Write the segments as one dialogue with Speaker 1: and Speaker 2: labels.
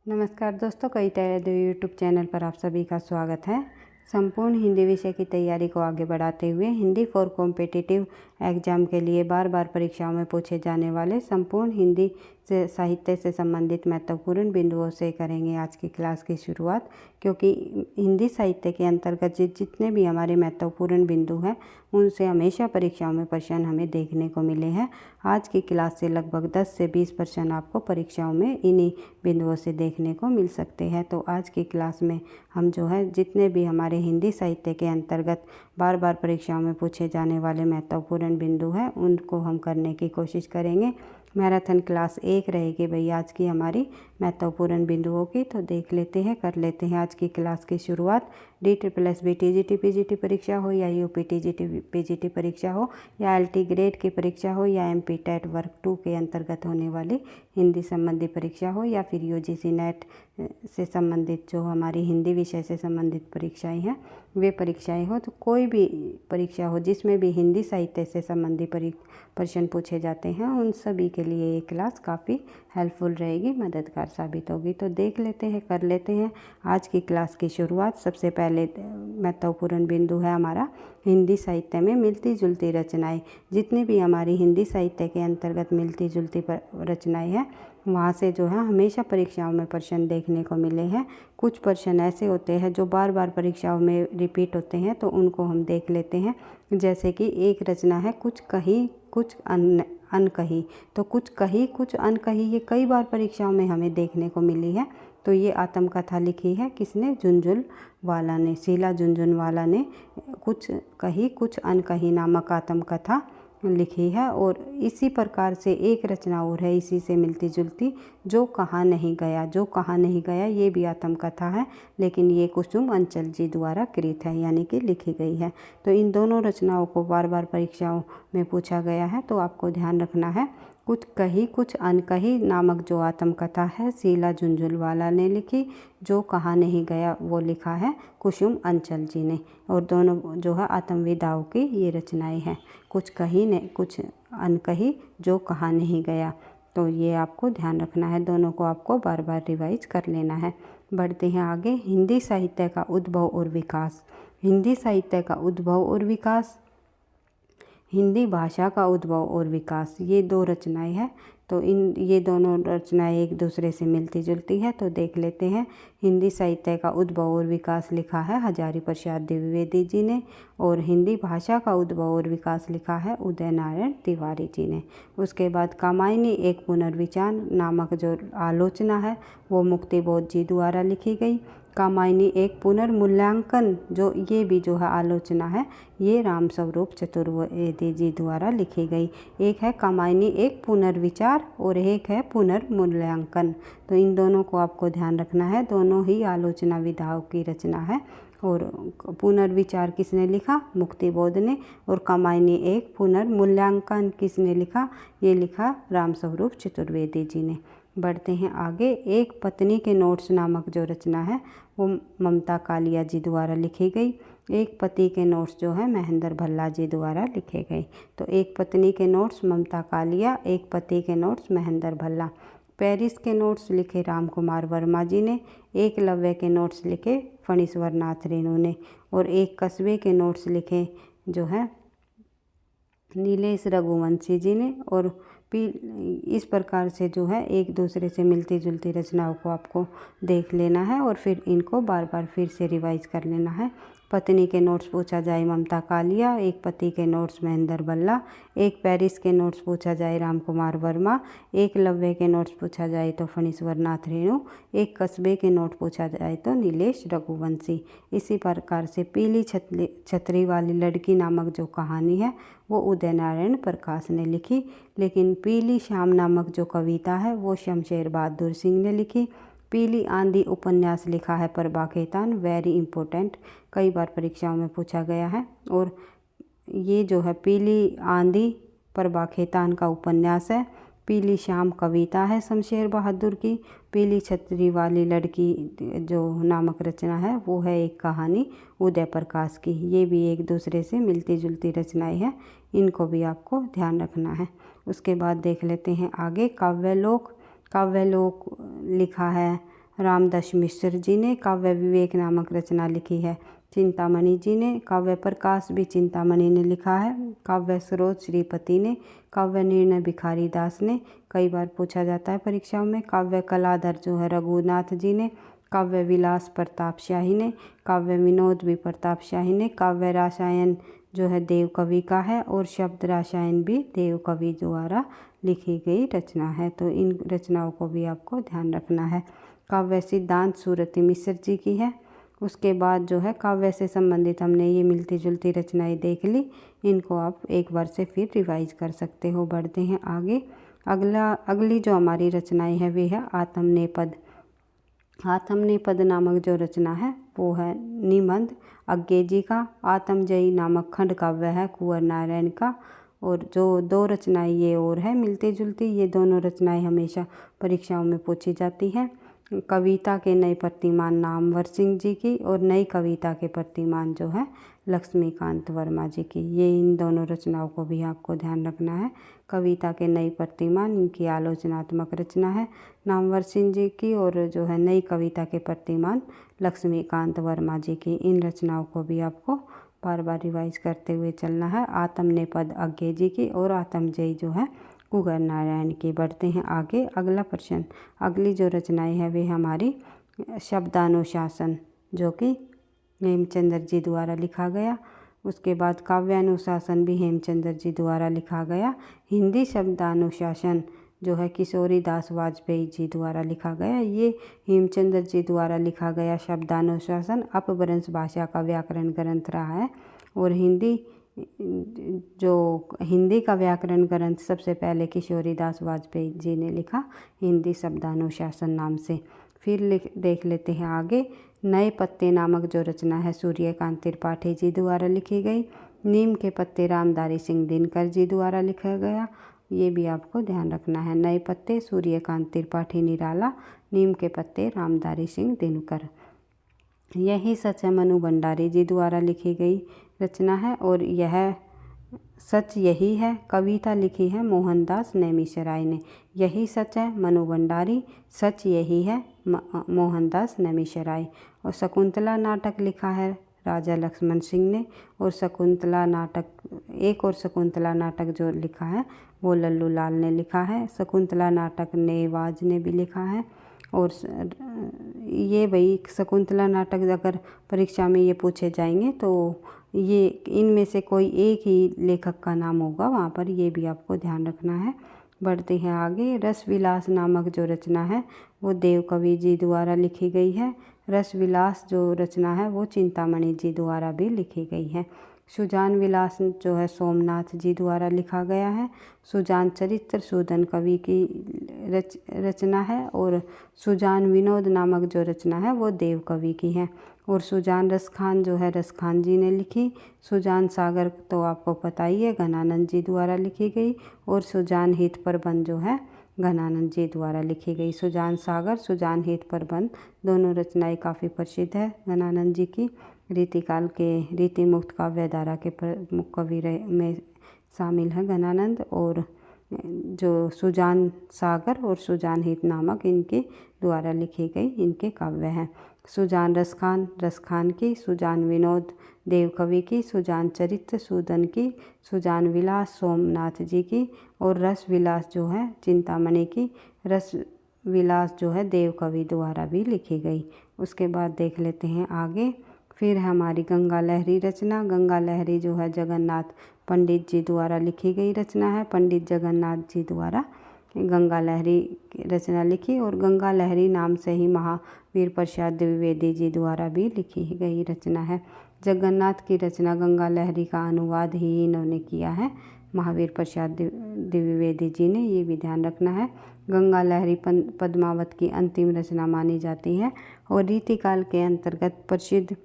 Speaker 1: नमस्कार दोस्तों, कई तरह यूट्यूब चैनल पर आप सभी का स्वागत है। संपूर्ण हिंदी विषय की तैयारी को आगे बढ़ाते हुए हिंदी फॉर कॉम्पिटिटिव एग्जाम के लिए बार बार परीक्षाओं में पूछे जाने वाले संपूर्ण हिंदी से साहित्य से संबंधित महत्वपूर्ण बिंदुओं से करेंगे आज की क्लास की शुरुआत। क्योंकि हिंदी साहित्य के अंतर्गत जितने भी हमारे महत्वपूर्ण बिंदु हैं उनसे हमेशा परीक्षाओं में प्रश्न हमें देखने को मिले हैं। आज की क्लास से लगभग 10 से 20 प्रश्न आपको परीक्षाओं में इन्हीं बिंदुओं से देखने को मिल सकते हैं। तो आज की क्लास में हम जो है जितने भी हमारे हिंदी साहित्य के अंतर्गत बार बार परीक्षाओं में पूछे जाने वाले महत्वपूर्ण बिंदु हैं उनको हम करने की कोशिश करेंगे। मैराथन क्लास 1 रहेगी भाई आज की हमारी महत्वपूर्ण बिंदुओं की। तो देख लेते हैं, कर लेते हैं आज की क्लास की शुरुआत। DSSS TGT PGT परीक्षा हो या UP TGT PGT परीक्षा हो या LT ग्रेड की परीक्षा हो या MP TET वर्ग 2 के अंतर्गत होने वाली हिंदी संबंधी परीक्षा हो या फिर UGC नेट से संबंधित जो हमारी हिंदी विषय से संबंधित परीक्षाएं हैं वे परीक्षाएं हो, तो कोई भी परीक्षा हो जिसमें भी हिंदी साहित्य से संबंधित प्रश्न पूछे जाते हैं उन सभी के लिए ये क्लास काफ़ी हेल्पफुल रहेगी, मददगार साबित होगी। तो देख लेते हैं, कर लेते हैं आज की क्लास की शुरुआत। सबसे पहले महत्वपूर्ण बिंदु है हमारा हिंदी साहित्य में मिलती जुलती रचनाएं। जितनी भी हमारी हिंदी साहित्य के अंतर्गत मिलती जुलती रचनाएं हैं वहाँ से जो है हमेशा परीक्षाओं में प्रश्न देखने को मिले हैं। कुछ प्रश्न ऐसे होते हैं जो बार बार परीक्षाओं में रिपीट होते हैं, तो उनको हम देख लेते हैं। जैसे कि एक रचना है कुछ कही कुछ अनकही। तो कुछ कही कुछ अनकही ये कई बार परीक्षाओं में हमें देखने को मिली है। तो ये आत्मकथा लिखी है किसने? झुनझुनवाला ने, शीला झुनझुनवाला ने कुछ कही कुछ अनकही नामक आत्मकथा लिखी है। और इसी प्रकार से एक रचना और है इसी से मिलती जुलती, जो कहा नहीं गया। जो कहा नहीं गया ये भी आत्मकथा है, लेकिन ये कुसुम अंचल जी द्वारा कृत है, यानी कि लिखी गई है। तो इन दोनों रचनाओं को बार बार परीक्षाओं में पूछा गया है, तो आपको ध्यान रखना है। कुछ कही कुछ अनकही नामक जो आत्मकथा है शीला झुनझुनवाला ने लिखी, जो कहा नहीं गया वो लिखा है कुसुम अंचल जी ने। और दोनों जो है आत्मविदाओं की ये रचनाएं हैं, कुछ कही ने कुछ अनकही, जो कहा नहीं गया। तो ये आपको ध्यान रखना है, दोनों को आपको बार बार रिवाइज कर लेना है। बढ़ते हैं आगे। हिंदी साहित्य का उद्भव और विकास। हिंदी साहित्य का उद्भव और विकास, हिंदी भाषा का उद्भव और विकास, ये दो रचनाएं हैं। तो ये दोनों रचनाएं एक दूसरे से मिलती जुलती है। तो देख लेते हैं। हिंदी साहित्य का उद्भव और विकास लिखा है हजारी प्रसाद द्विवेदी जी ने, और हिंदी भाषा का उद्भव और विकास लिखा है उदय नारायण तिवारी जी ने। उसके बाद कामायनी एक पुनर्विचार नामक जो आलोचना है वो मुक्तिबोध जी द्वारा लिखी गई। कामायनी एक पुनर्मूल्यांकन जो ये भी जो है आलोचना है ये रामस्वरूप चतुर्वेदी जी द्वारा लिखी गई। एक है कामायनी एक पुनर्विचार और एक है पुनर्मूल्यांकन। तो इन दोनों को आपको ध्यान रखना है, दोनों ही आलोचना विधाओं की रचना है। और पुनर्विचार किसने लिखा? मुक्तिबोध ने। और कामायनी एक पुनर्मूल्यांकन किसने लिखा? ये लिखा रामस्वरूप चतुर्वेदी जी ने। बढ़ते हैं आगे। एक पत्नी के नोट्स नामक जो रचना है वो ममता कालिया जी द्वारा लिखी गई। एक पति के नोट्स जो है महेंद्र भल्ला जी द्वारा लिखे गए। तो एक पत्नी के नोट्स ममता कालिया, एक पति के नोट्स महेंद्र भल्ला। पेरिस के नोट्स लिखे राम कुमार वर्मा जी ने। एकलव्य के नोट्स लिखे फणीश्वर नाथ रेणु ने। और एक कस्बे के नोट्स लिखे जो है नीलेश रघुवंशी जी ने। और इस प्रकार से जो है एक दूसरे से मिलती जुलती रचनाओं को आपको देख लेना है और फिर इनको बार बार फिर से रिवाइज कर लेना है। पत्नी के नोट्स पूछा जाए ममता कालिया, एक पति के नोट्स महेंद्र भल्ला, एक पेरिस के नोट्स पूछा जाए राम कुमार वर्मा, एक लव्य के नोट्स पूछा जाए तो फणीश्वर नाथ रेणु, एक कस्बे के नोट पूछा जाए तो नीलेश रघुवंशी। इसी प्रकार से पीली छतरी वाली लड़की नामक जो कहानी है वो उदय नारायण प्रकाश ने लिखी। लेकिन पीली शाम नामक जो कविता है वो शमशेर बहादुर सिंह ने लिखी। पीली आंधी उपन्यास लिखा है प्रभा खेतान, वेरी इंपॉर्टेंट, कई बार परीक्षाओं में पूछा गया है। और ये जो है पीली आंधी प्रभा खेतान का उपन्यास है। पीली शाम कविता है शमशेर बहादुर की। पीली छतरी वाली लड़की जो नामक रचना है वो है एक कहानी उदय प्रकाश की। ये भी एक दूसरे से मिलती जुलती रचनाएं हैं, इनको भी आपको ध्यान रखना है। उसके बाद देख लेते हैं आगे। काव्यलोक लिखा है रामदास मिश्र जी ने काव्य विवेक नामक रचना लिखी है। चिंतामणि जी ने, काव्य प्रकाश भी चिंतामणि ने लिखा है। काव्य स्रोत श्रीपति ने, काव्य निर्णय भिखारी दास ने, कई बार पूछा जाता है परीक्षाओं में। काव्य कलाधर जो है रघुनाथ जी ने, काव्य विलास प्रताप शाही ने, काव्य विनोद भी प्रताप शाही ने, काव्य रासायन जो है देव कवि का है और शब्द रासायन भी देव कवि द्वारा लिखी गई रचना है। तो इन रचनाओं को भी आपको ध्यान रखना है। काव्य सिद्धांत सूरती मिश्र जी की है। उसके बाद जो है काव्य से संबंधित हमने ये मिलती जुलती रचनाएं देख ली, इनको आप एक बार से फिर रिवाइज कर सकते हो। बढ़ते हैं आगे। अगली जो हमारी रचनाएं है वे है आत्मनेपद। आत्मनेपद नामक जो रचना है वो है निबंध अज्ञे जी का। आत्मजयी नामक खंड काव्य है कुंवर नारायण का। और जो दो रचनाएं ये और है मिलती जुलती, ये दोनों रचनाएं हमेशा परीक्षाओं में पूछी जाती हैं। कविता के नए प्रतिमान नामवर सिंह जी की और नई कविता के प्रतिमान जो है लक्ष्मीकांत वर्मा जी की। ये इन दोनों रचनाओं को भी आपको ध्यान रखना है। कविता के नई प्रतिमान इनकी आलोचनात्मक रचना है नामवर सिंह जी की, और जो है नई कविता के प्रतिमान लक्ष्मीकांत वर्मा जी की। इन रचनाओं को भी आपको बार बार रिवाइज करते हुए चलना है। आत्मनेपद अज्ञे जी की और आत्मजयी जो है कुंवर नारायण की। बढ़ते हैं आगे। अगला प्रश्न, अगली जो रचनाएं है वे हमारी शब्दानुशासन जो कि हेमचंद्र जी द्वारा लिखा गया। उसके बाद काव्यानुशासन भी हेमचंद्र जी द्वारा लिखा गया। हिंदी शब्दानुशासन जो है किशोरी दास वाजपेयी जी द्वारा लिखा गया। ये हेमचंद्र जी द्वारा लिखा गया शब्दानुशासन अपभ्रंश भाषा का व्याकरण ग्रंथ रहा है। और हिंदी का व्याकरण ग्रंथ सबसे पहले किशोरी दास वाजपेयी जी ने लिखा, हिंदी शब्दानुशासन नाम से। फिर देख लेते हैं आगे। नए पत्ते नामक जो रचना है सूर्यकांत त्रिपाठी जी द्वारा लिखी गई। नीम के पत्ते रामधारी सिंह दिनकर जी द्वारा लिखा गया। ये भी आपको ध्यान रखना है। नए पत्ते सूर्यकांत त्रिपाठी निराला, नीम के पत्ते रामधारी सिंह दिनकर। यही सच है मनु भंडारी जी द्वारा लिखी गई रचना है। और यह सच यही है कविता लिखी है मोहनदास नेमिशराय ने। यही सच है मनु भंडारी, सच यही है मोहनदास नेमिशराय। और शकुंतला नाटक लिखा है राजा लक्ष्मण सिंह ने। और शकुंतला नाटक, एक और शकुंतला नाटक जो लिखा है वो लल्लू लाल ने लिखा है। शकुंतला नाटक नेवाज ने भी लिखा है। और ये भाई शकुंतला नाटक अगर परीक्षा में ये पूछे जाएंगे तो ये इनमें से कोई एक ही लेखक का नाम होगा वहाँ पर, ये भी आपको ध्यान रखना है। बढ़ते हैं आगे। रस विलास नामक जो रचना है वो देव कवि जी द्वारा लिखी गई है। रस विलास जो रचना है वो चिंतामणि जी द्वारा भी लिखी गई है। सुजान विलास जो है सोमनाथ जी द्वारा लिखा गया है। सुजान चरित्र सूदन कवि की रचना है। और सुजान विनोद नामक जो रचना है वो देव कवि की है। और सुजान रसखान जो है रसखान जी ने लिखी। सुजान सागर तो आपको पता ही है घनानंद जी द्वारा लिखी गई। और सुजान हित प्रबंध जो है घनानंद जी द्वारा लिखी गई। सुजान सागर, सुजान हित प्रबंध दोनों रचनाएं काफ़ी प्रसिद्ध है घनानंद जी की। रीतिकाल के रीति मुक्त काव्य धारा के प्रमुख कवि में शामिल है घनानंद। और जो सुजान सागर और सुजान हित नामक इनके द्वारा लिखी गई इनके काव्य हैं। सुजान रसखान रसखान की, सुजान विनोद देव कवि की, सुजान चरित्र सूदन की, सुजान विलास सोमनाथ जी की, और रस विलास जो है चिंतामणि की। रस विलास जो है देव कवि द्वारा भी लिखी गई। उसके बाद देख लेते हैं आगे। फिर हमारी गंगा लहरी रचना। गंगा लहरी जो है जगन्नाथ पंडित जी द्वारा लिखी गई रचना है। पंडित जगन्नाथ जी द्वारा गंगा लहरी रचना लिखी। और गंगा लहरी नाम से ही महावीर प्रसाद द्विवेदी जी द्वारा भी लिखी गई रचना है। जगन्नाथ की रचना गंगा लहरी का अनुवाद ही इन्होंने किया है महावीर प्रसाद द्विवेदी जी ने, ये भी ध्यान रखना है। गंगा लहरी पद्मावत की अंतिम रचना मानी जाती है। और रीतिकाल के अंतर्गत प्रसिद्ध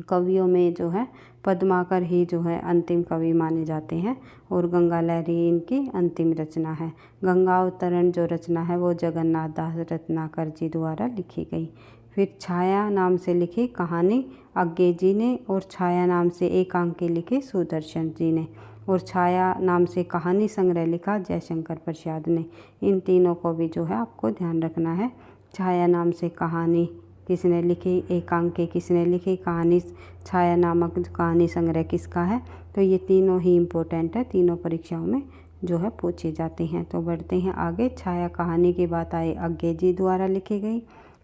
Speaker 1: कवियों में जो है पद्माकर ही जो है अंतिम कवि माने जाते हैं। और गंगा लहरी इनकी अंतिम रचना है। गंगा अवतरण जो रचना है वो जगन्नाथ दास रत्नाकर जी द्वारा लिखी गई। फिर छाया नाम से लिखी कहानी अज्ञे जी ने। और छाया नाम से एकांकी लिखी सुदर्शन जी ने। और छाया नाम से कहानी संग्रह लिखा जयशंकर प्रसाद ने। इन तीनों को भी जो है आपको ध्यान रखना है। छाया नाम से कहानी किसने लिखी, एकांकी किसने लिखी, कहानी छाया नामक कहानी संग्रह किसका है। तो ये तीनों ही इम्पोर्टेंट है, तीनों परीक्षाओं में जो है पूछे जाते हैं। तो बढ़ते हैं आगे। छाया कहानी की बात आए अज्ञे जी द्वारा लिखी गई।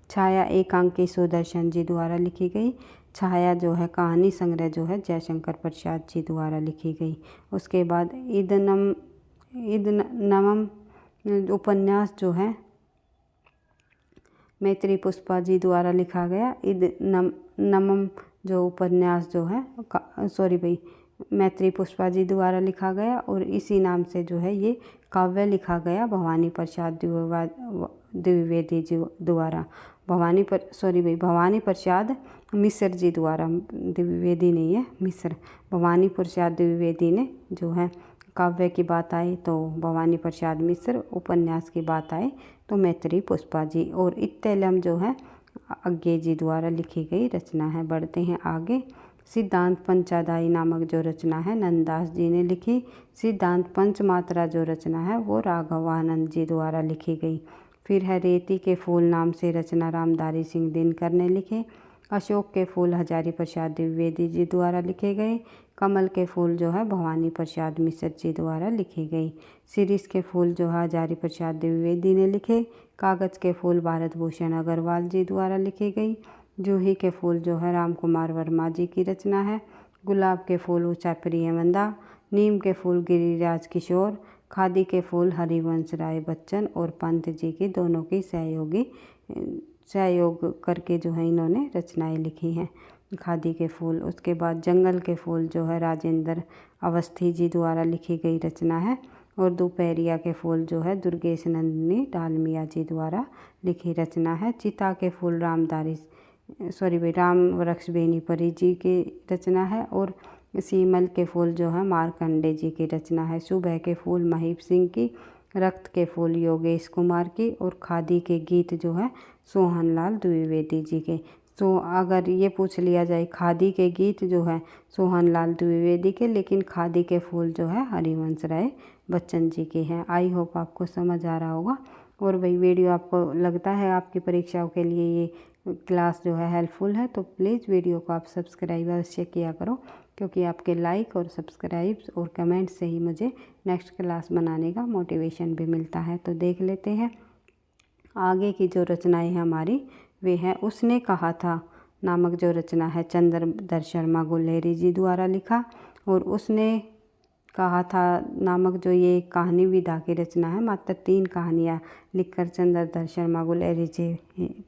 Speaker 1: छाया एकांकी सुदर्शन जी द्वारा लिखी गई। छाया जो है कहानी संग्रह जो है जयशंकर प्रसाद जी द्वारा लिखी गई। उसके बाद ईदनमम उपन्यास जो है मैत्री पुष्पा जी द्वारा लिखा गया। ईदनमम जो उपन्यास जो है मैत्री पुष्पा जी द्वारा लिखा गया और इसी नाम से जो है ये काव्य लिखा गया भवानी प्रसाद द्विवेदी जी द्वारा। भवानी प्रसाद मिश्र जी द्वारा, द्विवेदी नहीं है, मिश्र। भवानी प्रसाद द्विवेदी ने जो है काव्य की बात आए तो भवानी प्रसाद मिश्र, उपन्यास की बात आए तो मैत्री पुष्पा जी, और इत्तेलम जो है अज्ञे जी द्वारा लिखी गई रचना है। बढ़ते हैं आगे। सिद्धांत पंचादायी नामक जो रचना है नंददास जी ने लिखी। सिद्धांत पंचमात्रा जो रचना है वो राघवानंद जी द्वारा लिखी गई। फिर है रेती के फूल नाम से रचना रामधारी सिंह दिनकर ने लिखे। अशोक के फूल हजारी प्रसाद द्विवेदी जी द्वारा लिखे गए। कमल के फूल जो है भवानी प्रसाद मिश्र जी द्वारा लिखी गई। शिरीष के फूल जो है हजारी प्रसाद द्विवेदी ने लिखे। कागज़ के फूल भारत भूषण अग्रवाल जी द्वारा लिखी गई। जूही के फूल जो है राम कुमार वर्मा जी की रचना है। गुलाब के फूल ऊषा प्रियमंदा। नीम के फूल गिरिराज किशोर। खादी के फूल हरिवंश राय बच्चन और पंत जी की दोनों की सहयोग करके जो है इन्होंने रचनाएं लिखी हैं, खादी के फूल। उसके बाद जंगल के फूल जो है राजेंद्र अवस्थी जी द्वारा लिखी गई रचना है। और दोपहरिया के फूल जो है दुर्गेश नंदिनी डालमिया जी द्वारा लिखी रचना है। चिता के फूल राम वृक्ष बेनीपरी जी की रचना है। और सीमल के फूल जो है मार्कंडे जी की रचना है। सुबह के फूल महीप सिंह की। रक्त के फूल योगेश कुमार की। और खादी के गीत जो है सोहनलाल द्विवेदी जी के। तो अगर ये पूछ लिया जाए खादी के गीत जो है सोहनलाल द्विवेदी के, लेकिन खादी के फूल जो है हरिवंश राय बच्चन जी के हैं। आई होप आपको समझ आ रहा होगा। और वही वीडियो आपको लगता है आपकी परीक्षाओं के लिए ये क्लास जो है हेल्पफुल है तो प्लीज़ वीडियो को आप सब्सक्राइब अवश्य किया करो, क्योंकि आपके लाइक और सब्सक्राइब और कमेंट से ही मुझे नेक्स्ट क्लास बनाने का मोटिवेशन भी मिलता है। तो देख लेते हैं आगे की जो रचनाएं हैं हमारी, वे हैं उसने कहा था नामक जो रचना है चंद्रधर शर्मा गुलेरी जी द्वारा लिखा। और उसने कहा था नामक जो ये कहानी विधा की रचना है, मात्र 3 कहानियाँ लिखकर चंद्रधर शर्मा गुलेरी जी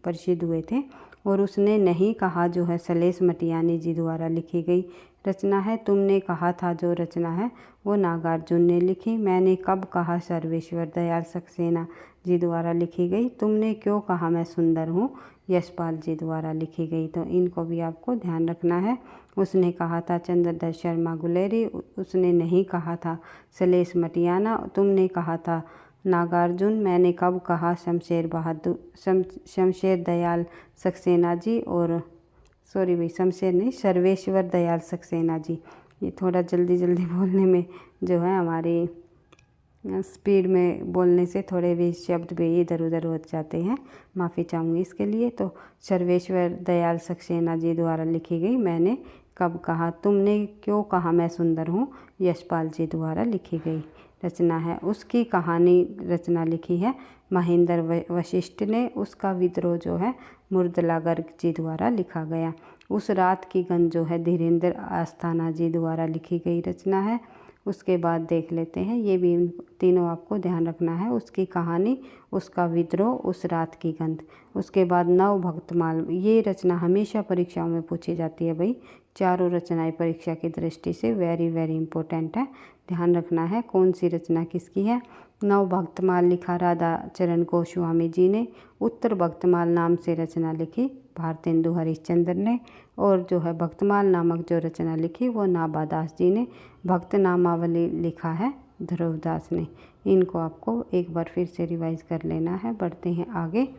Speaker 1: प्रसिद्ध हुए थे। और उसने नहीं कहा जो है सलेश मटियानी जी द्वारा लिखी गई रचना है। तुमने कहा था जो रचना है वो नागार्जुन ने लिखी। मैंने कब कहा सर्वेश्वर दयाल सक्सेना जी द्वारा लिखी गई। तुमने क्यों कहा मैं सुंदर हूँ यशपाल जी द्वारा लिखी गई। तो इनको भी आपको ध्यान रखना है। उसने कहा था चंद्रधर शर्मा गुलेरी। उसने नहीं कहा था सलेश मटियाना। तुमने कहा था नागार्जुन। मैंने कब कहा शमशेर दयाल सक्सेना जी। और शमशेर नहीं, सर्वेश्वर दयाल सक्सेना जी। ये थोड़ा जल्दी बोलने में जो है हमारी स्पीड में बोलने से थोड़े भी शब्द भी इधर उधर हो जाते हैं, माफ़ी चाहूँगी इसके लिए। तो सर्वेश्वर दयाल सक्सेना जी द्वारा लिखी गई मैंने कब कहा। तुमने क्यों कहा मैं सुंदर हूँ यशपाल जी द्वारा लिखी गई रचना है। उसकी कहानी रचना लिखी है महेंद्र वशिष्ठ ने। उसका विद्रोह जो है मुर्दला गर्ग जी द्वारा लिखा गया। उस रात की गंध जो है धीरेन्द्र आस्थाना जी द्वारा लिखी गई रचना है। उसके बाद देख लेते हैं, ये भी तीनों आपको ध्यान रखना है। उसकी कहानी, उसका विद्रोह, उस रात की गंध। उसके बाद नव भक्तमाल, ये रचना हमेशा परीक्षाओं में पूछी जाती है भाई। चारों रचनाएं परीक्षा की दृष्टि से वेरी वेरी इंपॉर्टेंट है, ध्यान रखना है कौन सी रचना किसकी है। नव भक्तमाल लिखा राधा चरण गोस्वामी जी ने। उत्तर भक्तमाल नाम से रचना लिखी भारतेंदु हरिश्चंद्र ने। और जो है भक्तमाल नामक जो रचना लिखी वो नाभादास जी ने। भक्त नामावली लिखा है ध्रुवदास ने। इनको आपको एक बार फिर से रिवाइज कर लेना है। बढ़ते हैं आगे।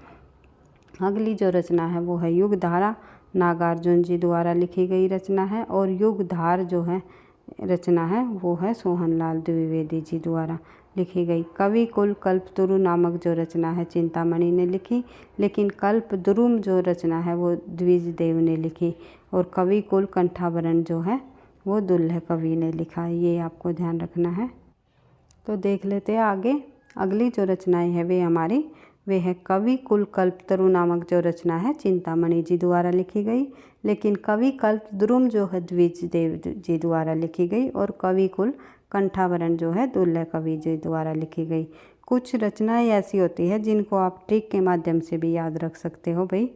Speaker 1: अगली जो रचना है वो है युगधारा, नागार्जुन जी द्वारा लिखी गई रचना है। और युगधार जो है रचना है वो है सोहनलाल द्विवेदी जी द्वारा लिखी गई। कवि कुल कल्पतरु नामक जो रचना है चिंतामणि ने लिखी, लेकिन कल्पद्रुम जो रचना है वो द्विजदेव ने लिखी, और कवि कुल कंठाभरण जो है वो दुल्लह कवि ने लिखा। ये आपको ध्यान रखना है। तो देख लेते हैं आगे। अगली जो रचनाएं है वे है कवि कुल कल्पतरु नामक जो रचना है चिंतामणि जी द्वारा लिखी गई, लेकिन कवि कल्पद्रुम जो है द्विजदेव जी द्वारा लिखी गई, और कवि कुल कंठाभरण जो है दुल्लह कवि जी द्वारा लिखी गई। कुछ रचनाएं ऐसी होती है जिनको आप ट्रिक के माध्यम से भी याद रख सकते हो भाई।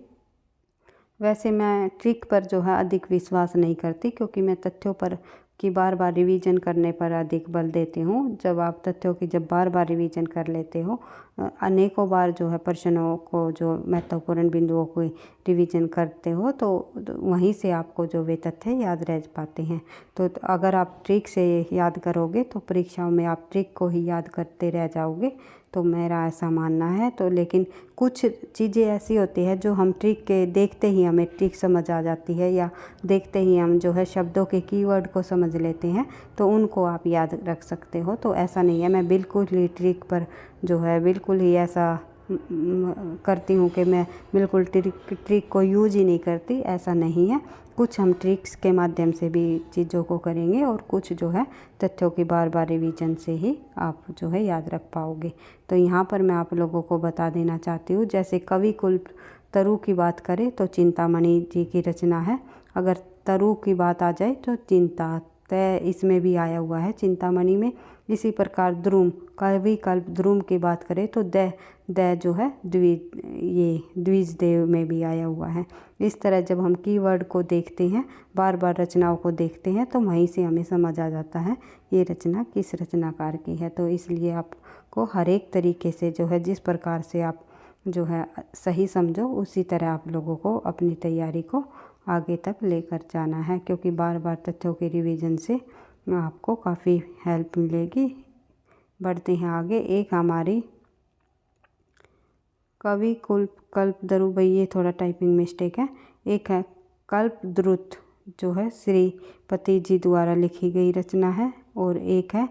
Speaker 1: वैसे मैं ट्रिक पर जो है अधिक विश्वास नहीं करती, क्योंकि मैं तथ्यों पर की बार बार रिवीजन करने पर अधिक बल देती हूँ। जब आप तथ्यों की बार बार रिवीजन कर लेते हो, अनेकों बार जो है प्रश्नों को, जो महत्वपूर्ण बिंदुओं को रिवीजन करते हो, तो वहीं से आपको जो वे तथ्य याद रह पाते हैं। तो अगर आप ट्रिक से याद करोगे तो परीक्षाओं में आप ट्रिक को ही याद करते रह जाओगे, तो मेरा ऐसा मानना है। तो लेकिन कुछ चीज़ें ऐसी होती है जो हम ट्रिक के देखते ही हमें ट्रिक समझ आ जाती है, या देखते ही हम जो है शब्दों के कीवर्ड को समझ लेते हैं, तो उनको आप याद रख सकते हो। तो ऐसा नहीं है मैं बिल्कुल ही ट्रिक पर जो है बिल्कुल ही ऐसा करती हूँ कि मैं बिल्कुल ट्रिक को यूज ही नहीं करती, ऐसा नहीं है। कुछ हम ट्रिक्स के माध्यम से भी चीज़ों को करेंगे, और कुछ जो है तथ्यों की बार बार रिवीजन से ही आप जो है याद रख पाओगे। तो यहाँ पर मैं आप लोगों को बता देना चाहती हूँ, जैसे कवि कुल तरु की बात करें तो चिंतामणि जी की रचना है। अगर तरु की बात आ जाए तो चिंता तय इसमें भी आया हुआ है चिंतामणि में। इसी प्रकार द्रुम, कवि कल्प द्रुम की बात करें तो द जो है द्विजदेव में भी आया हुआ है। इस तरह जब हम कीवर्ड को देखते हैं, बार बार रचनाओं को देखते हैं, तो वहीं से हमें समझ आ जाता है ये रचना किस रचनाकार की है। तो इसलिए आपको हर एक तरीके से जो है जिस प्रकार से आप जो है सही समझो, उसी तरह आप लोगों को अपनी तैयारी को आगे तक लेकर जाना है, क्योंकि बार बार तथ्यों के रिवीजन से आपको काफ़ी हेल्प मिलेगी। बढ़ते हैं आगे। एक हमारी कवि कल्पद्रु, भाई ये थोड़ा टाइपिंग मिस्टेक है। एक है कल्पद्रुत जो है श्रीपति जी द्वारा लिखी गई रचना है, और एक है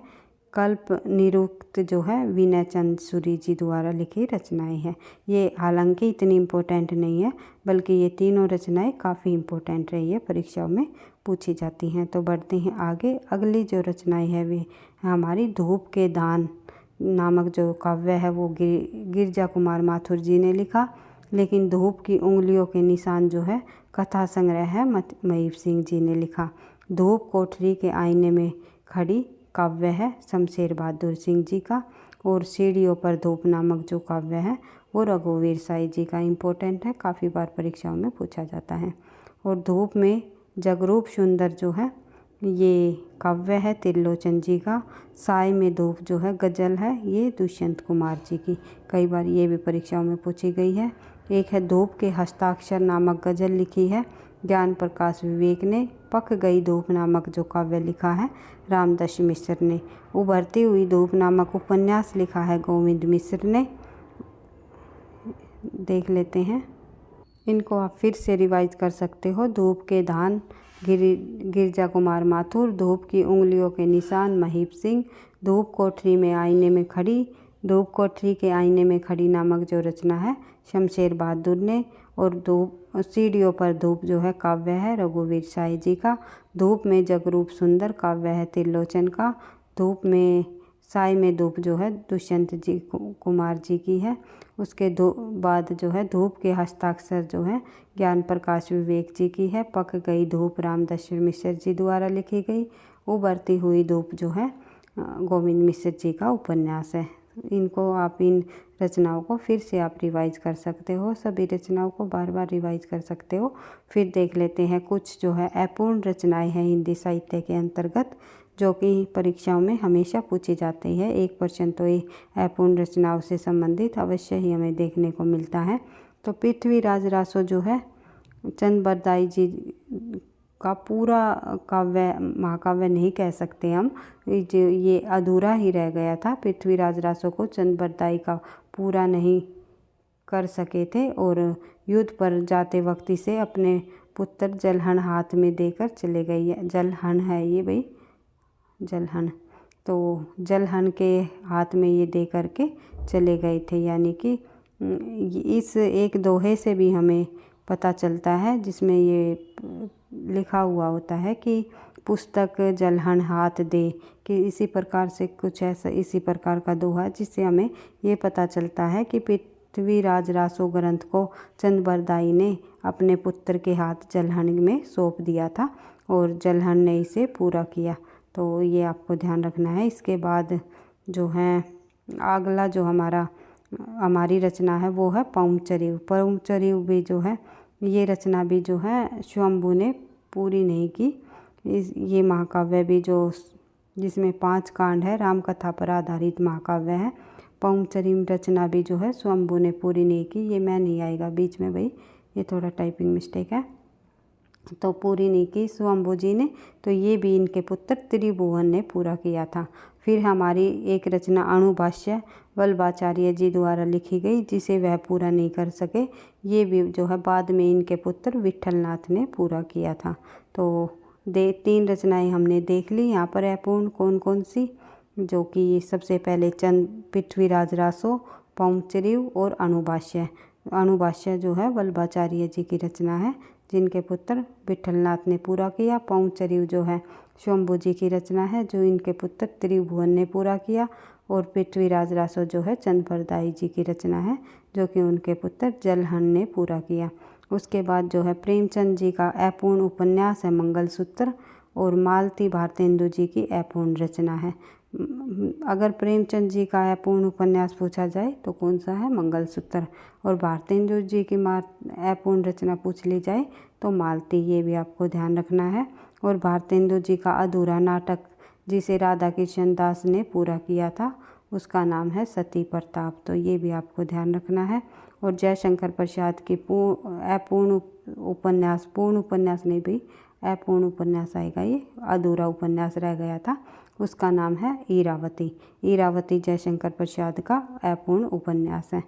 Speaker 1: कल्प निरुक्त जो है विनय चंद सूरी जी द्वारा लिखी रचनाएं हैं। ये हालांकि इतनी इम्पोर्टेंट नहीं है, बल्कि ये तीनों रचनाएं काफ़ी इम्पोर्टेंट रही है, परीक्षाओं में पूछी जाती हैं। तो बढ़ते हैं आगे। अगली जो रचनाएं है वे हमारी धूप के दान नामक जो काव्य है वो गिरजा कुमार माथुर जी ने लिखा, लेकिन धूप की उंगलियों के निशान जो है कथा संग्रह है महीप सिंह जी ने लिखा। धूप कोठरी के आईने में खड़ी काव्य है शमशेर बहादुर सिंह जी का, और सीढ़ियों पर धूप नामक जो काव्य है वो रघुवीर साई जी का। इम्पोर्टेंट है, काफ़ी बार परीक्षाओं में पूछा जाता है। और धूप में जगरूप सुंदर जो है ये काव्य है त्रिलोचन जी का। साय में धूप जो है गज़ल है, ये दुष्यंत कुमार जी की। कई बार ये भी परीक्षाओं में पूछी गई है। एक है धूप के हस्ताक्षर नामक गज़ल लिखी है ज्ञान प्रकाश विवेक ने। पक गई धूप नामक जो काव्य लिखा है रामदास मिश्र ने। उभरती हुई धूप नामक उपन्यास लिखा है गोविंद मिश्र ने। देख लेते हैं, इनको आप फिर से रिवाइज कर सकते हो। धूप के दान गिरजा कुमार माथुर, धूप की उंगलियों के निशान महीप सिंह, धूप कोठरी में आईने में खड़ी, धूप कोठरी के आईने में खड़ी नामक जो रचना है शमशेर बहादुर ने, और धूप सीढ़ियों पर धूप जो है काव्य है रघुवीर साई जी का। धूप में जगरूप सुंदर काव्य है त्रिलोचन का। धूप में साई में धूप जो है दुष्यंत जी कुमार जी की है। उसके बाद जो है धूप के हस्ताक्षर जो है ज्ञान प्रकाश विवेक जी की है। पक गई धूप रामदास मिश्र जी द्वारा लिखी गई। उभरती हुई धूप जो है गोविंद मिश्र जी का उपन्यास है। इनको आप इन रचनाओं को फिर से आप रिवाइज कर सकते हो, सभी रचनाओं को बार बार रिवाइज कर सकते हो। फिर देख लेते हैं कुछ जो है अपूर्ण रचनाएं हैं हिंदी साहित्य के अंतर्गत, जो कि परीक्षाओं में हमेशा पूछी जाती है। 1% तो ये अपूर्ण रचनाओं से संबंधित अवश्य ही हमें देखने को मिलता है। तो पृथ्वीराज रासो जो है चंद बरदाई जी का पूरा काव्य, महाकाव्य नहीं कह सकते हम, जो ये अधूरा ही रह गया था। पृथ्वीराज रासो को चंद बरदाई का पूरा नहीं कर सके थे, और युद्ध पर जाते वक्त इसे अपने पुत्र जलहन हाथ में देकर चले गए। जलहन है ये भाई, जलहन। तो जलहन के हाथ में ये दे करके चले गए थे, यानी कि इस एक दोहे से भी हमें पता चलता है, जिसमें ये लिखा हुआ होता है कि पुस्तक जलहन हाथ दे, कि इसी प्रकार से कुछ ऐसा इसी प्रकार का दोहा, जिससे हमें ये पता चलता है कि पृथ्वीराज रासो ग्रंथ को चंदबरदाई ने अपने पुत्र के हाथ जलहन में सौंप दिया था और जलहन ने इसे पूरा किया। तो ये आपको ध्यान रखना है। इसके बाद जो है अगला जो हमारी रचना है वो है पौमचरिव। पौमचरिव भी जो है, ये रचना भी जो है स्वयंभू ने पूरी नहीं की। ये महाकाव्य भी जिसमें 5 कांड है, रामकथा पर आधारित महाकाव्य है। पौमचरिव रचना भी जो है स्वयंभू ने पूरी नहीं की। ये मैं नहीं आएगा बीच में भाई, ये थोड़ा टाइपिंग मिस्टेक है। तो पूरी नहीं की स्वयंभू जी ने, तो ये भी इनके पुत्र त्रिभुवन ने पूरा किया था। फिर हमारी एक रचना अणुभाष्य वल्लभाचार्य जी द्वारा लिखी गई, जिसे वह पूरा नहीं कर सके। ये भी जो है बाद में इनके पुत्र विठलनाथ ने पूरा किया था। तो 3 रचनाएं हमने देख ली। यहाँ पर अपूर्ण कौन कौन सी, जो कि सबसे पहले पृथ्वीराज रासो, पौमचरिव और अणुभाष्य। अणुभाष्य जो है वल्लभाचार्य जी की रचना है, जिनके पुत्र विठलनाथ ने पूरा किया। पौमचरिव जो है स्वयंभू जी की रचना है, जो इनके पुत्र त्रिभुवन ने पूरा किया। और पृथ्वीराज रासो जो है चंदबरदाई जी की रचना है, जो कि उनके पुत्र जलहन ने पूरा किया। उसके बाद जो है प्रेमचंद जी का अपूर्ण उपन्यास है मंगलसूत्र, और मालती भारतेंदु जी की अपूर्ण रचना है। अगर प्रेमचंद जी का अपूर्ण उपन्यास पूछा जाए तो कौन सा है? मंगलसूत्र। और भारतेंदु जी की अपूर्ण रचना पूछ ली जाए तो मालती, ये भी आपको ध्यान रखना है। और भारतेंदु जी का अधूरा नाटक, जिसे राधा कृष्ण दास ने पूरा किया था, उसका नाम है सती प्रताप। तो ये भी आपको ध्यान रखना है। और जयशंकर प्रसाद की अपूर्ण उपन्यास, पूर्ण उपन्यास नहीं भी, अपूर्ण उपन्यास आएगा, ये अधूरा उपन्यास रह गया था, उसका नाम है ईरावती। ईरावती जयशंकर प्रसाद का अपूर्ण उपन्यास है।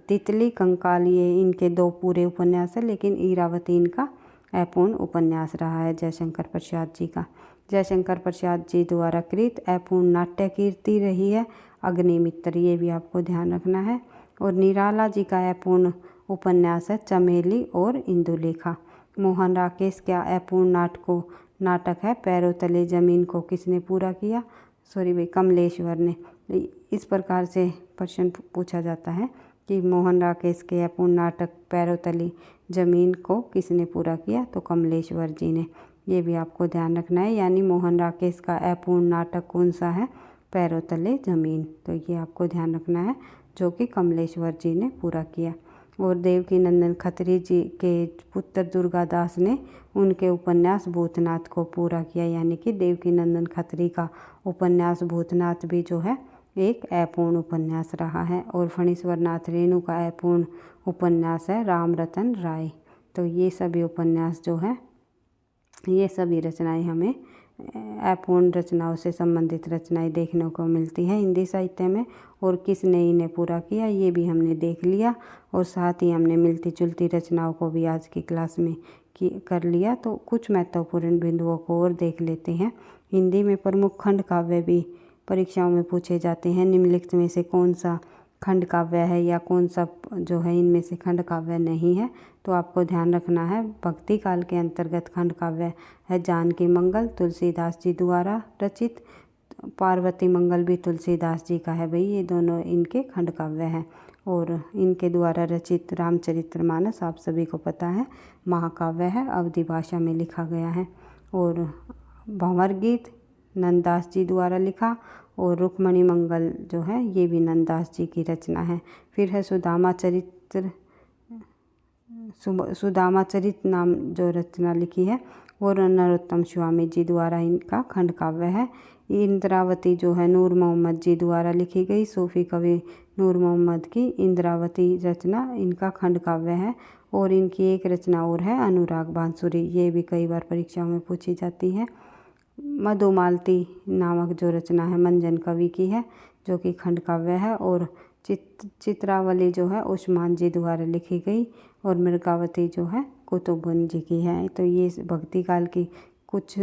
Speaker 1: तितली कंकाल ये इनके 2 पूरे उपन्यास है, लेकिन ईरावती इनका अपूर्ण उपन्यास रहा है जयशंकर प्रसाद जी का। जयशंकर प्रसाद जी द्वारा कृत अपूर्ण नाट्य कीर्ति रही है अग्निमित्र, ये भी आपको ध्यान रखना है। और निराला जी का अपूर्ण उपन्यास है चमेली और इंदुलेखा। मोहन राकेश का अपूर्ण नाटक है पैरों तले जमीन को किसने पूरा किया? सॉरी भाई, कमलेश्वर ने। इस प्रकार से प्रश्न पूछा जाता है कि मोहन राकेश के अपूर्ण नाटक पैरों तले जमीन को किसने पूरा किया? तो कमलेश्वर जी ने। ये भी आपको ध्यान रखना है, यानी मोहन राकेश का अपूर्ण नाटक कौन सा है? पैरों तले जमीन। तो ये आपको ध्यान रखना है, जो कि कमलेश्वर जी ने पूरा किया। और देवकी नंदन खत्री जी के पुत्र दुर्गादास ने उनके उपन्यास भूतनाथ को पूरा किया, यानी कि देवकी नंदन खत्री का उपन्यास भूतनाथ भी जो है एक अपूर्ण उपन्यास रहा है। और फणीश्वर नाथ रेणु का अपूर्ण उपन्यास है राम रतन राय। तो ये सभी उपन्यास जो है, ये सभी रचनाएं हमें अपूर्ण रचनाओं से संबंधित रचनाएं देखने को मिलती हैं हिंदी साहित्य में। और किसने इन्हें पूरा किया, ये भी हमने देख लिया। और साथ ही हमने मिलती जुलती रचनाओं को भी आज की क्लास में कर लिया। तो कुछ महत्वपूर्ण बिंदुओं को और देख लेते हैं। हिंदी में प्रमुख खंड काव्य भी परीक्षाओं में पूछे जाते हैं। निम्नलिखित में से कौन सा खंड काव्य है, या कौन सा जो है इनमें से खंड काव्य नहीं है? तो आपको ध्यान रखना है, भक्ति काल के अंतर्गत खंड काव्य है जानकी मंगल, तुलसीदास जी द्वारा रचित। पार्वती मंगल भी तुलसीदास जी का है भाई, ये दोनों इनके खंड काव्य हैं। और इनके द्वारा रचित रामचरितमानस आप सभी को पता है महाकाव्य है, अवधी भाषा में लिखा गया है। और भंवर गीत नंददास जी द्वारा लिखा। और रुक्मणी मंगल जो है ये भी नंददास जी की रचना है। फिर है सुदामा चरित नाम जो रचना लिखी है वो नरोत्तम स्वामी जी द्वारा इनका खंड काव्य है। इंद्रावती जो है नूर मोहम्मद जी द्वारा लिखी गई सूफी कवि नूर मोहम्मद की इंद्रावती रचना इनका खंड काव्य है। और इनकी एक रचना और है अनुराग बांसुरी, ये भी कई बार परीक्षाओं में पूछी जाती है। मधुमालती नामक जो रचना है मंजन कवि की है, जो कि खंड काव्य है। और चित्रावली जो है उस्मान जी द्वारा लिखी गई। और मृगावती जो है कुतुबुन जी की है। तो ये भक्ति काल की कुछ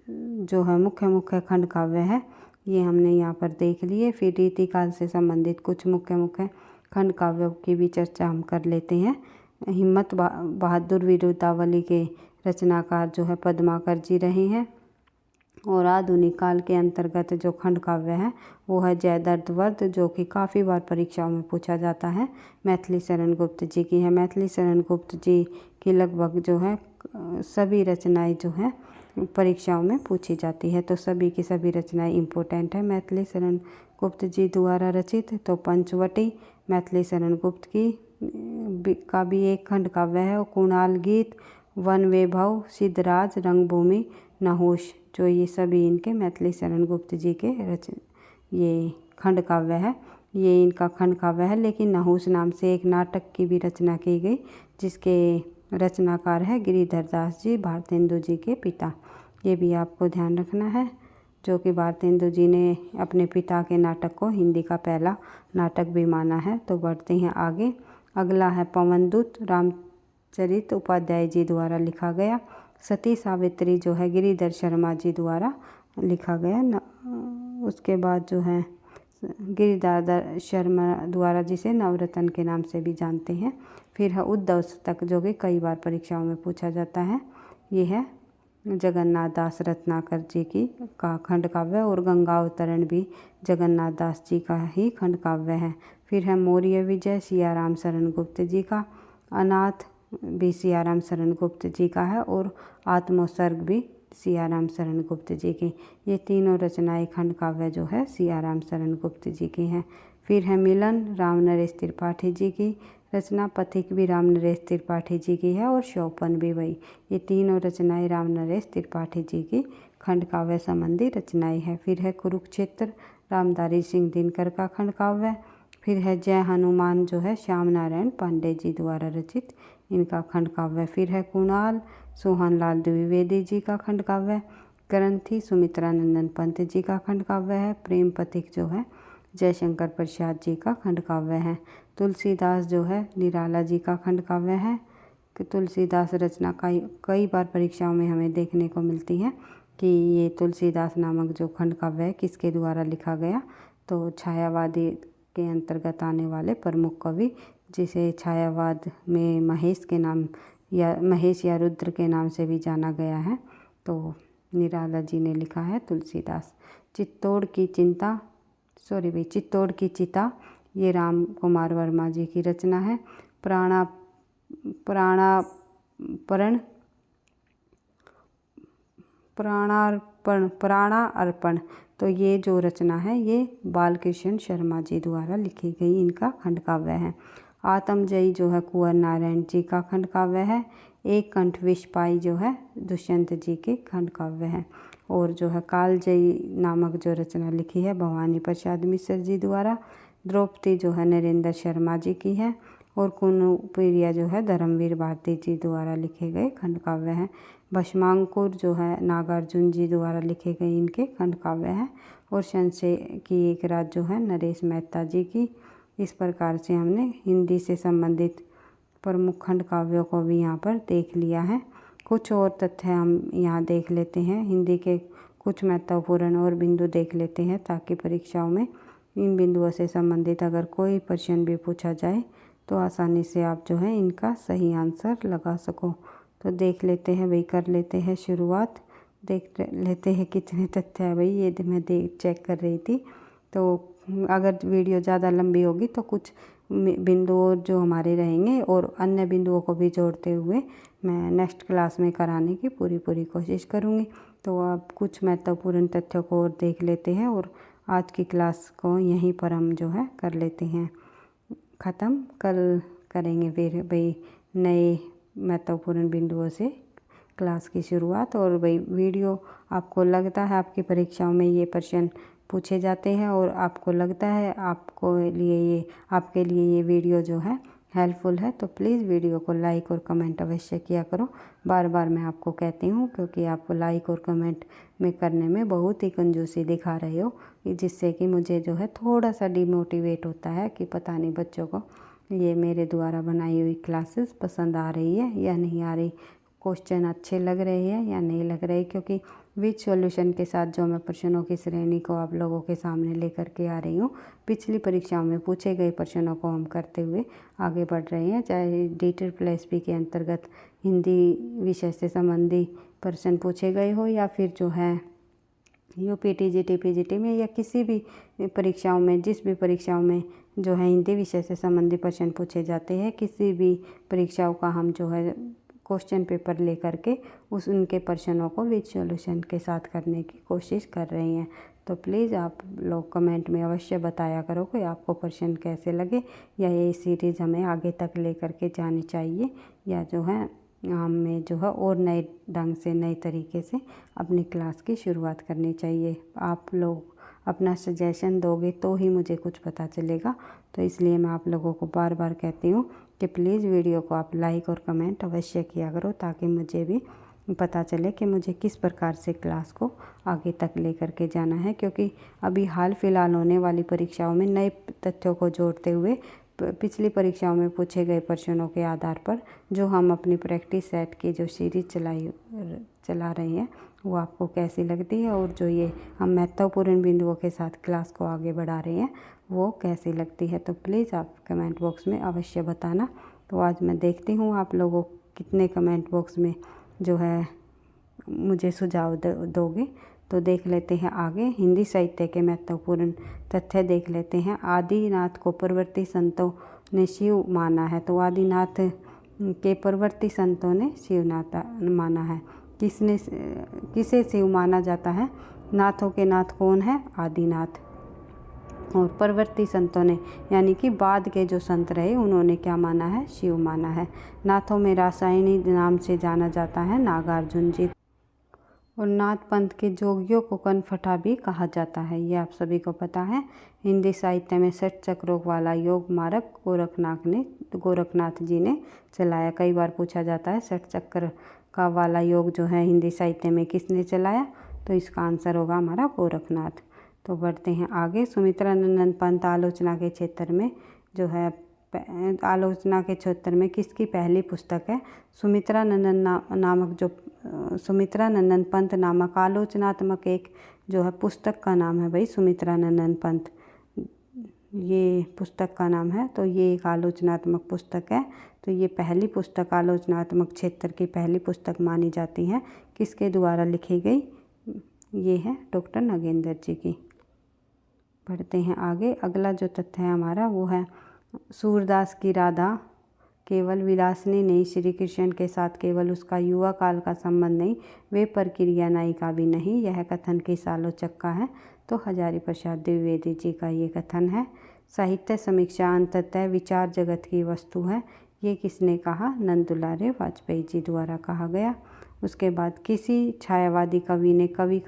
Speaker 1: जो है मुख्य मुख्य खंड काव्य है ये हमने यहाँ पर देख लिए। फिर रीतिकाल से संबंधित कुछ मुख्य मुख्य खंड काव्यों की भी चर्चा हम कर लेते हैं। हिम्मत बहादुर वीरतावली के रचनाकार जो है पद्माकर जी रहे हैं। और आधुनिक काल के अंतर्गत जो खंड काव्य है वो है जयद्रथ वध, जो कि काफ़ी बार परीक्षाओं में पूछा जाता है। मैथिली शरण गुप्त जी की है। मैथिली शरण गुप्त जी की लगभग जो है सभी रचनाएं जो है परीक्षाओं में पूछी जाती है, तो सभी की सभी रचनाएं इम्पोर्टेंट है। मैथिली शरण गुप्त जी द्वारा रचित तो पंचवटी मैथिली शरण गुप्त की का भी एक खंड काव्य है। और कुणाल गीत, वन वैभव, सिद्धराज, रंगभूमि, नहुष, जो ये सभी इनके मैथिली शरण गुप्त जी के ये खंड काव्य है। ये इनका खंड काव्य है। लेकिन नहुष नाम से एक नाटक की भी रचना की गई, जिसके रचनाकार है गिरिधर दास जी, भारतेंदु जी के पिता। ये भी आपको ध्यान रखना है, जो कि भारतेंदु जी ने अपने पिता के नाटक को हिंदी का पहला नाटक भी माना है। तो बढ़ते हैं आगे। अगला है पवनदूत, रामचरित उपाध्याय जी द्वारा लिखा गया। सती सावित्री जो है गिरिधर शर्मा जी द्वारा लिखा गया। उसके बाद जो है गिरिधर शर्मा द्वारा, जिसे नवरत्न के नाम से भी जानते हैं। फिर है उद्धव शतक, जो कि कई बार परीक्षाओं में पूछा जाता है। ये है जगन्नाथ दास रत्नाकर जी की का खंड काव्य। और गंगा अवतरण भी जगन्नाथ दास जी का ही खंड काव्य है। फिर है मौर्य विजय, सियाराम शरण गुप्त जी का। अनाथ भी सियाराम शरण गुप्त जी का है। और आत्मोत्सर्ग भी सियाराम शरण गुप्त जी की। ये तीनों रचनाएं खंड काव्य जो है सियाराम शरण गुप्त जी की हैं। फिर है मिलन, राम नरेश त्रिपाठी जी की रचना। पथिक भी राम नरेश त्रिपाठी जी की है। और शौपन भी वही। ये तीनों रचनाएं राम नरेश त्रिपाठी जी की खंड काव्य संबंधी रचनाएं है। फिर है कुरुक्षेत्र, रामधारी सिंह दिनकर का खंड काव्य। फिर है जय हनुमान, जो है श्याम नारायण पांडे जी द्वारा रचित इनका खंड काव्य। फिर है कुणाल, सोहनलाल द्विवेदी जी का खंड काव्य। ग्रंथी सुमित्रा नंदन पंत जी का खंड काव्य है। प्रेम पथिक जो है जयशंकर प्रसाद जी का खंड काव्य है। तुलसीदास जो है निराला जी का खंड काव्य है। कि तुलसीदास रचना कई बार परीक्षाओं में हमें देखने को मिलती है कि ये तुलसीदास नामक जो खंड काव्य है किसके द्वारा लिखा गया। तो छायावादी के अंतर्गत आने वाले प्रमुख कवि, जिसे छायावाद में महेश के नाम या रुद्र के नाम से भी जाना गया है, तो निराला जी ने लिखा है तुलसीदास। चित्तौड़ की चिता ये राम कुमार वर्मा जी की रचना है। प्राणार्पण तो ये जो रचना है ये बालकृष्ण शर्मा जी द्वारा लिखी गई इनका खंड काव्य है। आत्मजयी जो है कुंवर नारायण जी का खंड काव्य है। एक कंठ विष पाई जो है दुष्यंत जी के खंड काव्य है। और जो है कालजयी नामक जो रचना लिखी है भवानी प्रसाद मिश्र जी द्वारा। द्रौपदी जो है नरेंद्र शर्मा जी की है। और कुनुप्रिया जो है धर्मवीर भारती जी द्वारा लिखे गए खंड काव्य हैं। भस्मांकुर जो है नागार्जुन जी द्वारा लिखे गए इनके खंड काव्य हैं। और संशय की एक रात जो है नरेश मेहता जी की। इस प्रकार से हमने हिंदी से संबंधित प्रमुख खंड काव्यों को भी यहाँ पर देख लिया है। कुछ और तथ्य हम यहाँ देख लेते हैं, हिंदी के कुछ महत्वपूर्ण और बिंदु देख लेते हैं, ताकि परीक्षाओं में इन बिंदुओं से संबंधित अगर कोई प्रश्न भी पूछा जाए तो आसानी से आप जो है इनका सही आंसर लगा सको। तो देख लेते हैं भाई, कर लेते हैं शुरुआत। देख लेते हैं कितने तथ्य है भाई, ये मैं चेक कर रही थी। तो अगर वीडियो ज़्यादा लंबी होगी तो कुछ बिंदु जो हमारे रहेंगे और अन्य बिंदुओं को भी जोड़ते हुए मैं नेक्स्ट क्लास में कराने की पूरी कोशिश करूँगी। तो आप कुछ महत्वपूर्ण तथ्यों को और देख लेते हैं और आज की क्लास को यहीं पर हम जो है कर लेते हैं ख़त्म। कल करेंगे फिर भाई नए महत्वपूर्ण बिंदुओं से क्लास की शुरुआत। और भाई वीडियो आपको लगता है आपकी परीक्षाओं में ये प्रश्न पूछे जाते हैं और आपको लगता है आपके लिए ये वीडियो जो है हेल्पफुल है, तो प्लीज़ वीडियो को लाइक और कमेंट अवश्य किया करो। बार बार मैं आपको कहती हूँ, क्योंकि आप लाइक और कमेंट में करने में बहुत ही कंजूसी दिखा रहे हो, जिससे कि मुझे जो है थोड़ा सा डिमोटिवेट होता है कि पता नहीं बच्चों को ये मेरे द्वारा बनाई हुई क्लासेस पसंद आ रही है या नहीं आ रही, क्वेश्चन अच्छे लग रहे हैं या नहीं लग रहे। क्योंकि विद सॉल्यूशन के साथ जो मैं प्रश्नों की श्रेणी को आप लोगों के सामने लेकर के आ रही हूँ। पिछली परीक्षाओं में पूछे गए प्रश्नों को हम करते हुए आगे बढ़ रहे हैं। चाहे DSSP के अंतर्गत हिंदी विषय से संबंधी प्रश्न पूछे गए हो या फिर जो है UPTG TPGT में या किसी भी परीक्षाओं में, जिस भी परीक्षाओं में जो है हिंदी विषय से संबंधित प्रश्न पूछे जाते हैं, किसी भी परीक्षाओं का हम जो है क्वेश्चन पेपर लेकर के उनके प्रश्नों को विद सॉल्यूशन के साथ करने की कोशिश कर रही हैं। तो प्लीज़ आप लोग कमेंट में अवश्य बताया करो कि आपको प्रश्न कैसे लगे, या ये सीरीज़ हमें आगे तक लेकर के जानी चाहिए, या जो है हमें जो है और नए ढंग से, नए तरीके से अपनी क्लास की शुरुआत करनी चाहिए। आप लोग अपना सजेशन दोगे तो ही मुझे कुछ पता चलेगा। तो इसलिए मैं आप लोगों को बार बार कहती हूँ कि प्लीज़ वीडियो को आप लाइक और कमेंट अवश्य किया करो, ताकि मुझे भी पता चले कि मुझे किस प्रकार से क्लास को आगे तक लेकर के जाना है। क्योंकि अभी हाल फिलहाल होने वाली परीक्षाओं में नए तथ्यों को जोड़ते हुए पिछली परीक्षाओं में पूछे गए प्रश्नों के आधार पर जो हम अपनी प्रैक्टिस सेट की जो सीरीज़ चला रहे हैं वो आपको कैसी लगती है, और जो ये हम महत्वपूर्ण बिंदुओं के साथ क्लास को आगे बढ़ा रहे हैं वो कैसी लगती है। तो प्लीज़ आप कमेंट बॉक्स में अवश्य बताना। तो आज मैं देखती हूँ आप लोगों कितने कमेंट बॉक्स में जो है मुझे सुझाव दोगे। तो देख लेते हैं आगे। हिंदी साहित्य के महत्वपूर्ण तथ्य देख लेते हैं। आदिनाथ को परवर्ती संतों ने शिव माना है। तो आदिनाथ के परवर्ती संतों ने शिवनाथ माना है। किसे शिव माना जाता है? नाथों के नाथ कौन है? आदिनाथ। और परवर्ती संतों ने यानी कि बाद के जो संत रहे उन्होंने क्या माना है? शिव माना है। नाथों में रासायनी नाम से जाना जाता है नागार्जुन जी, और नाथ पंथ के जोगियों को कनफटा भी कहा जाता है। ये आप सभी को पता है। हिंदी साहित्य में 6 चक्रों वाला योग मार्ग गोरखनाथ जी ने चलाया। कई बार पूछा जाता है 6 चक्र का वाला योग जो है हिंदी साहित्य में किसने चलाया? तो इसका आंसर होगा हमारा गोरखनाथ। तो बढ़ते हैं आगे। सुमित्रानंद पंत आलोचना के क्षेत्र में जो है आलोचना के क्षेत्र में किसकी पहली पुस्तक है? सुमित्रानंद पंत नामक आलोचनात्मक एक जो है पुस्तक का नाम है भाई सुमित्रानंद पंत, ये पुस्तक का नाम है। तो ये एक आलोचनात्मक पुस्तक है। तो ये पहली पुस्तक आलोचनात्मक क्षेत्र की पहली पुस्तक मानी जाती है। किसके द्वारा लिखी गई? ये है डॉक्टर नगेंद्र जी की। बढ़ते हैं आगे। अगला जो तथ्य है हमारा वो है सूरदास की राधा केवल विलासिनी नहीं, श्री कृष्ण के साथ केवल उसका युवा काल का संबंध नहीं, वे प्रक्रिया नायिका भी नहीं। यह कथन किस आलोचक का है? तो हजारी प्रसाद द्विवेदी जी का ये कथन है। साहित्य समीक्षा अंततः विचार जगत की वस्तु है, ये किसने कहा? नंदुलारे वाजपेयी जी द्वारा कहा गया। उसके बाद किस छायावादी कवि ने कवि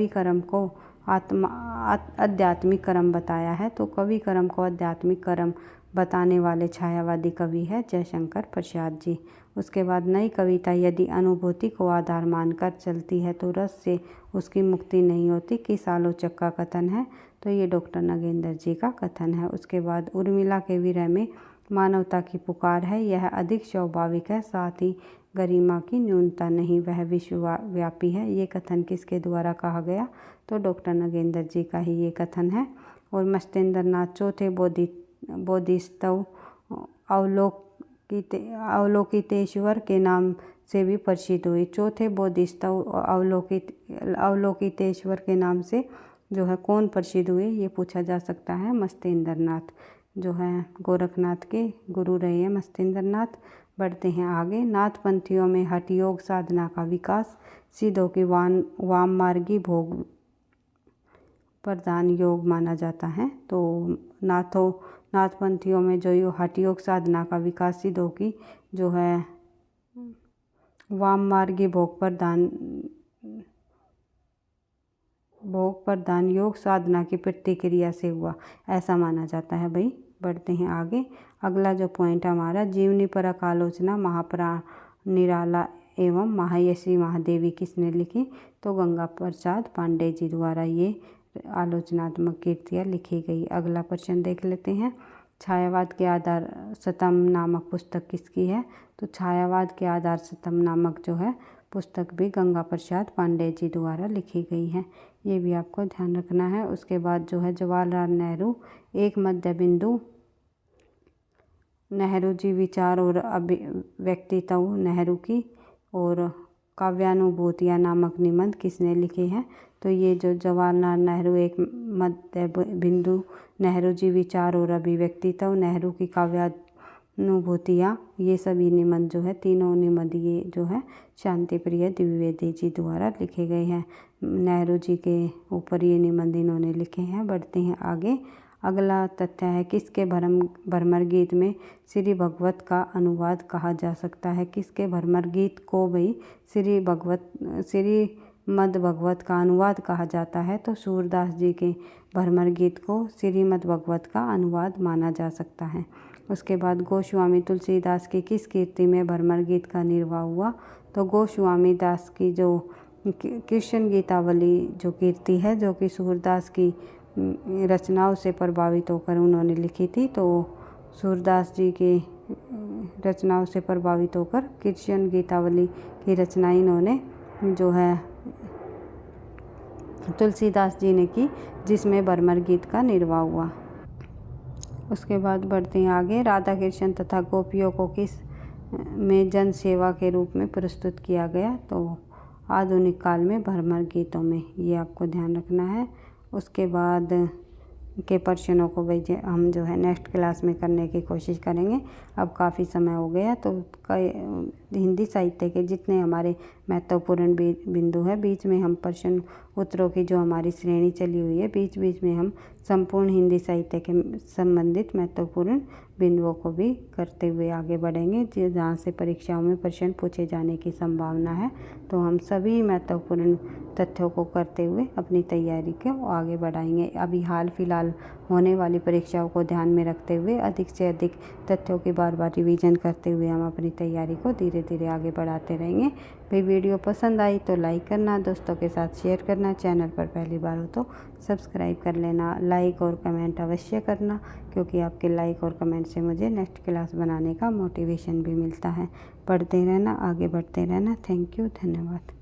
Speaker 1: कर्म को आध्यात्मिक कर्म बताया है? तो कवि कर्म को आध्यात्मिक कर्म बताने वाले छायावादी कवि है जयशंकर प्रसाद जी। उसके बाद नई कविता यदि अनुभूति को आधार मानकर चलती है तो रस से उसकी मुक्ति नहीं होती, किस आलोचक का कथन है? तो ये डॉक्टर नगेंद्र जी का कथन है। उसके बाद उर्मिला के विरह में मानवता की पुकार है, यह अधिक स्वाभाविक है, साथ ही गरिमा की न्यूनता नहीं, वह विश्वव्यापी है। ये कथन किसके द्वारा कहा गया? तो डॉक्टर नगेंद्र जी का ही ये कथन है। और मस्तेंद्र नाथ चौथे बोधिसत्व अवलोकितेश्वर के नाम से भी प्रसिद्ध हुई। चौथे बोधिसत्व अवलोकितेश्वर के नाम से जो है कौन प्रसिद्ध हुए? ये पूछा जा सकता है। मस्तेंद्र नाथ जो है गोरखनाथ के गुरु रहे हैं मस्तेंद्र नाथ। बढ़ते हैं आगे। नाथपंथियों में हठ योग साधना का विकास सिद्धों की वाम मार्गी भोग प्रधान योग माना जाता है। तो नाथपंथियों में जो हठ योग साधना का विकास सिद्धों की जो है वाम मार्गी भोग प्रधान योग साधना की प्रतिक्रिया से हुआ, ऐसा माना जाता है भाई। बढ़ते हैं आगे। अगला जो पॉइंट हमारा जीवनी परक आलोचना महाप्राण निराला एवं महायशी महादेवी किसने लिखी? तो गंगा प्रसाद पांडे जी द्वारा ये आलोचनात्मक कृतियाँ लिखी गई। अगला प्रश्न देख लेते हैं। छायावाद के आधार स्तंभ नामक पुस्तक किसकी है? तो छायावाद के आधार स्तंभ नामक जो है पुस्तक भी गंगा प्रसाद पांडे जी द्वारा लिखी गई है, ये भी आपको ध्यान रखना है। उसके बाद जो है जवाहरलाल नेहरू एक मध्य बिंदु, नेहरू जी विचार और व्यक्तित्व नेहरू की, और काव्यानुभूतियाँ नामक निबंध किसने लिखे हैं? तो ये जो जवाहरलाल नेहरू एक मध्य बिंदु, नेहरू जी विचार और अभिव्यक्तित्व, नेहरू की काव्यानुभूतियाँ, ये सभी निबंध जो है, तीनों निबंध ये जो है शांति प्रिय द्विवेदी जी द्वारा लिखे गए हैं। नेहरू जी के ऊपर ये निबंध इन्होंने लिखे हैं। बढ़ते हैं आगे। अगला तथ्य है किसके भ्रमर गीत में श्री भगवत का अनुवाद कहा जा सकता है? किसके भ्रमर गीत को भाई श्रीमद् भगवत का अनुवाद कहा जाता है? तो सूरदास जी के भ्रमर गीत को श्रीमद् भगवत का अनुवाद माना जा सकता है। उसके बाद गोस्वामी तुलसीदास की किस कीर्ति में भ्रमर गीत का निर्वाह हुआ? तो गोस्वामी दास की जो कृष्ण गीतावली जो कीर्ति है, जो कि सूरदास की रचनाओं से प्रभावित होकर उन्होंने लिखी थी, तो सूरदास जी की रचनाओं से प्रभावित होकर कृष्ण गीतावली की रचना इन्होंने जो है तुलसीदास जी ने की, जिसमें भ्रमर गीत का निर्वाह हुआ। उसके बाद बढ़ते हैं आगे। राधा कृष्ण तथा गोपियों को किस में जन सेवा के रूप में प्रस्तुत किया गया? तो आधुनिक काल में भ्रमर गीतों में, ये आपको ध्यान रखना है। उसके बाद के प्रश्नों को भाई हम जो है नेक्स्ट क्लास में करने की कोशिश करेंगे। अब काफ़ी समय हो गया, तो हिंदी साहित्य के जितने हमारे महत्वपूर्ण बिंदु है, बीच में हम प्रश्न उत्तरों की जो हमारी श्रेणी चली हुई है, बीच बीच में हम संपूर्ण हिंदी साहित्य के संबंधित महत्वपूर्ण बिंदुओं को भी करते हुए आगे बढ़ेंगे, जहाँ से परीक्षाओं में प्रश्न पूछे जाने की संभावना है। तो हम सभी महत्वपूर्ण तथ्यों को करते हुए अपनी तैयारी को आगे बढ़ाएंगे। अभी हाल फिलहाल होने वाली परीक्षाओं को ध्यान में रखते हुए अधिक से अधिक तथ्यों की बार बार रिवीजन करते हुए हम अपनी तैयारी को धीरे धीरे आगे बढ़ाते रहेंगे। भाई वीडियो पसंद आई तो लाइक करना, दोस्तों के साथ शेयर करना, चैनल पर पहली बार हो तो सब्सक्राइब कर लेना, लाइक और कमेंट अवश्य करना, क्योंकि आपके लाइक और कमेंट से मुझे नेक्स्ट क्लास बनाने का मोटिवेशन भी मिलता है। पढ़ते रहना, आगे बढ़ते रहना। थैंक यू, धन्यवाद।